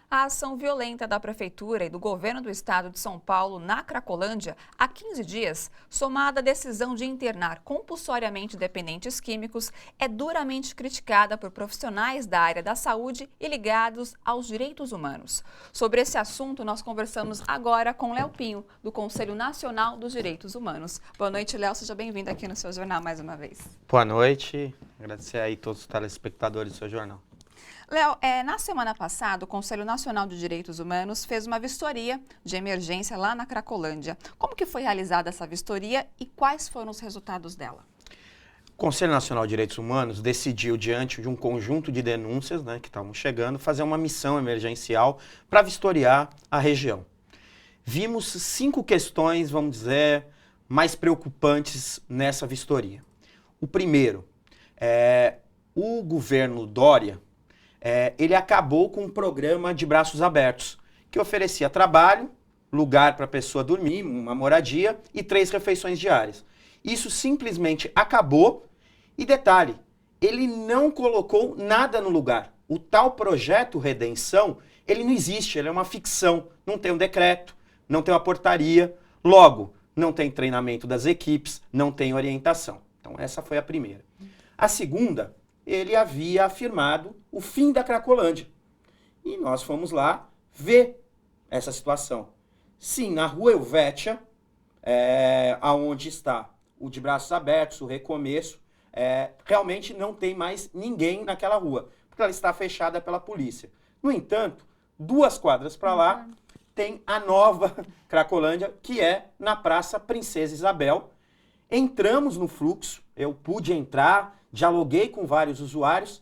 A ação violenta da Prefeitura e do Governo do Estado de São Paulo na Cracolândia há 15 dias, somada à decisão de internar compulsoriamente dependentes químicos, é duramente criticada por profissionais da área da saúde e ligados aos direitos humanos. Sobre esse assunto, nós conversamos agora com Léo Pinho, do Conselho Nacional dos Direitos Humanos. Boa noite, Léo. Seja bem-vindo aqui no seu jornal mais uma vez. Boa noite. Agradecer aí a todos os telespectadores do seu jornal. Léo, na semana passada, o Conselho Nacional de Direitos Humanos fez uma vistoria de emergência lá na Cracolândia. Como que foi realizada essa vistoria e quais foram os resultados dela? O Conselho Nacional de Direitos Humanos decidiu, diante de um conjunto de denúncias que estavam chegando, fazer uma missão emergencial para vistoriar a região. Vimos 5 questões, vamos dizer, mais preocupantes nessa vistoria. O primeiro, o governo Dória, ele acabou com um programa de braços abertos, que oferecia trabalho, lugar para a pessoa dormir, uma moradia e 3 refeições diárias. Isso simplesmente acabou e, detalhe, ele não colocou nada no lugar. O tal projeto Redenção, ele não existe, ele é uma ficção, não tem um decreto, não tem uma portaria, logo, não tem treinamento das equipes, não tem orientação. Então essa foi a primeira. A segunda, ele havia afirmado o fim da Cracolândia. E nós fomos lá ver essa situação. Sim, na Rua Helvétia, aonde está o de braços abertos, o recomeço, realmente não tem mais ninguém naquela rua, porque ela está fechada pela polícia. No entanto, 2 quadras para lá, tem a nova Cracolândia, que é na Praça Princesa Isabel. Entramos no fluxo, eu pude entrar, dialoguei com vários usuários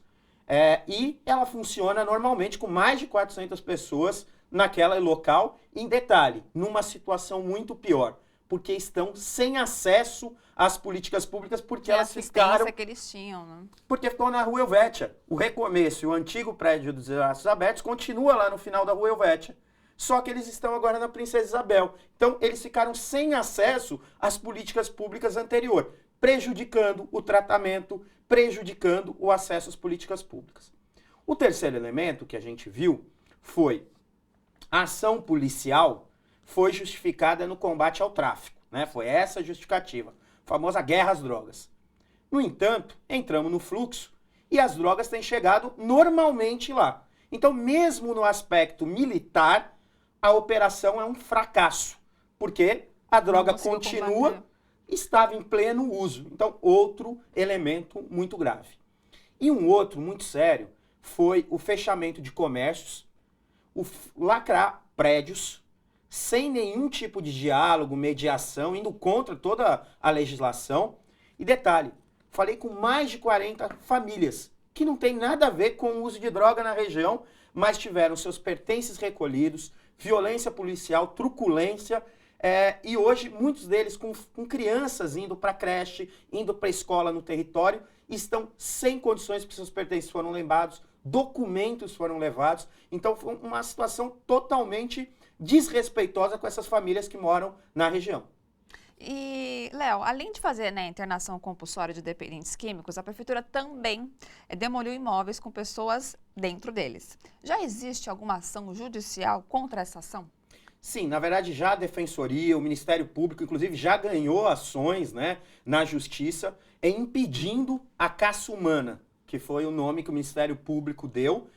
e ela funciona normalmente com mais de 400 pessoas naquela local. Em detalhe, numa situação muito pior, porque estão sem acesso às políticas públicas, porque elas ficaram... que eles tinham, né? Porque ficou na Rua Helvétia. O recomeço e o antigo prédio dos Braços Abertos continua lá no final da Rua Helvétia. Só que eles estão agora na Princesa Isabel. Então, eles ficaram sem acesso às políticas públicas anteriores, prejudicando o tratamento, prejudicando o acesso às políticas públicas. O terceiro elemento que a gente viu foi a ação policial foi justificada no combate ao tráfico, né? Foi essa a justificativa, a famosa guerra às drogas. No entanto, entramos no fluxo e as drogas têm chegado normalmente lá. Então, mesmo no aspecto militar, a operação é um fracasso, porque a droga continua, estava em pleno uso. Então, outro elemento muito grave. E um outro muito sério foi o fechamento de comércios, o lacrar prédios, sem nenhum tipo de diálogo, mediação, indo contra toda a legislação. E detalhe, falei com mais de 40 famílias, que não tem nada a ver com o uso de droga na região, mas tiveram seus pertences recolhidos, violência policial, truculência, e hoje muitos deles com crianças indo para creche, indo para escola no território, estão sem condições porque seus pertences foram levados, documentos foram levados. Então foi uma situação totalmente desrespeitosa com essas famílias que moram na região. E, Léo, além de fazer internação compulsória de dependentes químicos, a Prefeitura também demoliu imóveis com pessoas dentro deles. Já existe alguma ação judicial contra essa ação? Sim, na verdade já a Defensoria, o Ministério Público, inclusive, já ganhou ações na Justiça impedindo a caça humana, que foi o nome que o Ministério Público deu,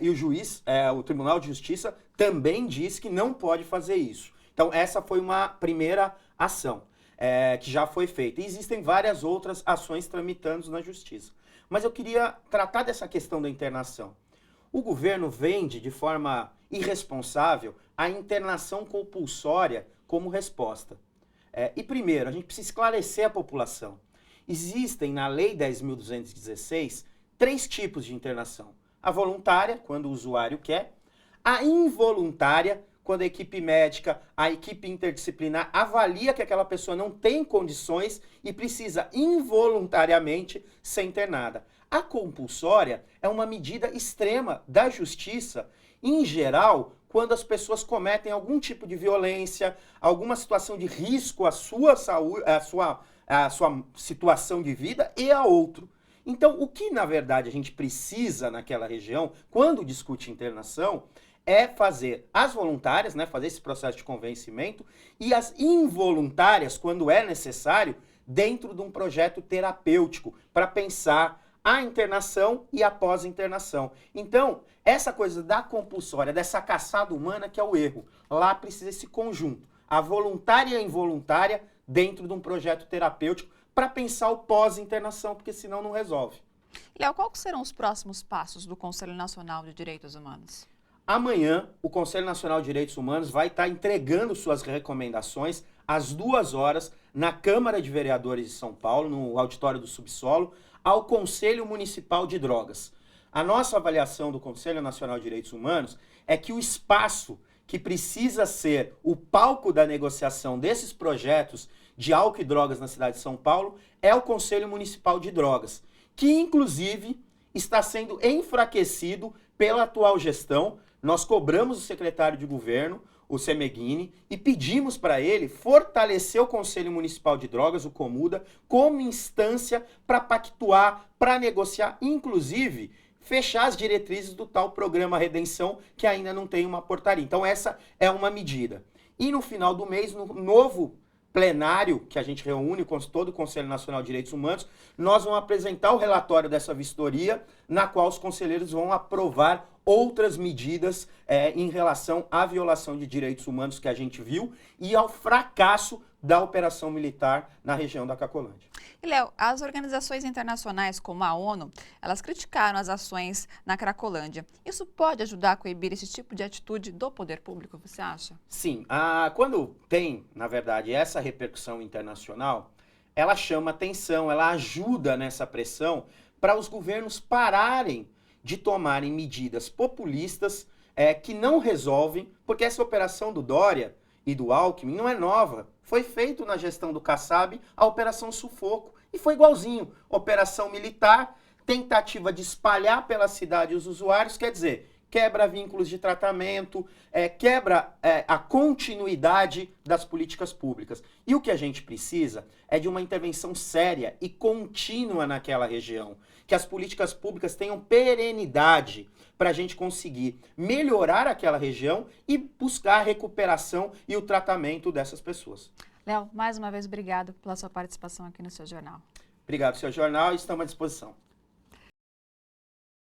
e o juiz, o Tribunal de Justiça, também disse que não pode fazer isso. Então, essa foi uma primeira ação que já foi feita. E existem várias outras ações tramitando na Justiça. Mas eu queria tratar dessa questão da internação. O governo vende de forma irresponsável a internação compulsória como resposta. E primeiro, a gente precisa esclarecer a população. Existem na Lei 10.216 3 tipos de internação. A voluntária, quando o usuário quer. A involuntária, quando a equipe médica, a equipe interdisciplinar avalia que aquela pessoa não tem condições e precisa involuntariamente ser internada. A compulsória é uma medida extrema da justiça, em geral, quando as pessoas cometem algum tipo de violência, alguma situação de risco à sua saúde, à sua situação de vida e a outro. Então, o que na verdade a gente precisa naquela região, quando discute internação, é fazer as voluntárias, né, fazer esse processo de convencimento, e as involuntárias, quando é necessário, dentro de um projeto terapêutico, para pensar a internação e a pós-internação. Então, essa coisa da compulsória, dessa caçada humana que é o erro. Lá precisa esse conjunto, a voluntária e a involuntária, dentro de um projeto terapêutico, para pensar o pós-internação, porque senão não resolve. Léo, quais serão os próximos passos do Conselho Nacional de Direitos Humanos? Amanhã, o Conselho Nacional de Direitos Humanos vai estar entregando suas recomendações às 2 horas na Câmara de Vereadores de São Paulo, no auditório do Subsolo, ao Conselho Municipal de Drogas. A nossa avaliação do Conselho Nacional de Direitos Humanos é que o espaço que precisa ser o palco da negociação desses projetos de álcool e drogas na cidade de São Paulo é o Conselho Municipal de Drogas, que inclusive está sendo enfraquecido pela atual gestão. Nós cobramos o secretário de governo, o Semeghini, e pedimos para ele fortalecer o Conselho Municipal de Drogas, o Comuda, como instância para pactuar, para negociar, inclusive fechar as diretrizes do tal programa Redenção, que ainda não tem uma portaria. Então essa é uma medida. E no final do mês, no novo plenário, que a gente reúne com todo o Conselho Nacional de Direitos Humanos, nós vamos apresentar o relatório dessa vistoria, na qual os conselheiros vão aprovar outras medidas em relação à violação de direitos humanos que a gente viu e ao fracasso da operação militar na região da Cracolândia. E, Léo, as organizações internacionais como a ONU, elas criticaram as ações na Cracolândia. Isso pode ajudar a coibir esse tipo de atitude do poder público, você acha? Sim, quando tem, na verdade, essa repercussão internacional, ela chama atenção, ela ajuda nessa pressão para os governos pararem de tomarem medidas populistas que não resolvem, porque essa operação do Dória e do Alckmin não é nova. Foi feito na gestão do Kassab a Operação Sufoco e foi igualzinho. Operação militar, tentativa de espalhar pela cidade os usuários, quer dizer, quebra vínculos de tratamento, quebra a continuidade das políticas públicas. E o que a gente precisa é de uma intervenção séria e contínua naquela região, que as políticas públicas tenham perenidade para a gente conseguir melhorar aquela região e buscar a recuperação e o tratamento dessas pessoas. Léo, mais uma vez, obrigado pela sua participação aqui no seu jornal. Obrigado, seu jornal, e estamos à disposição.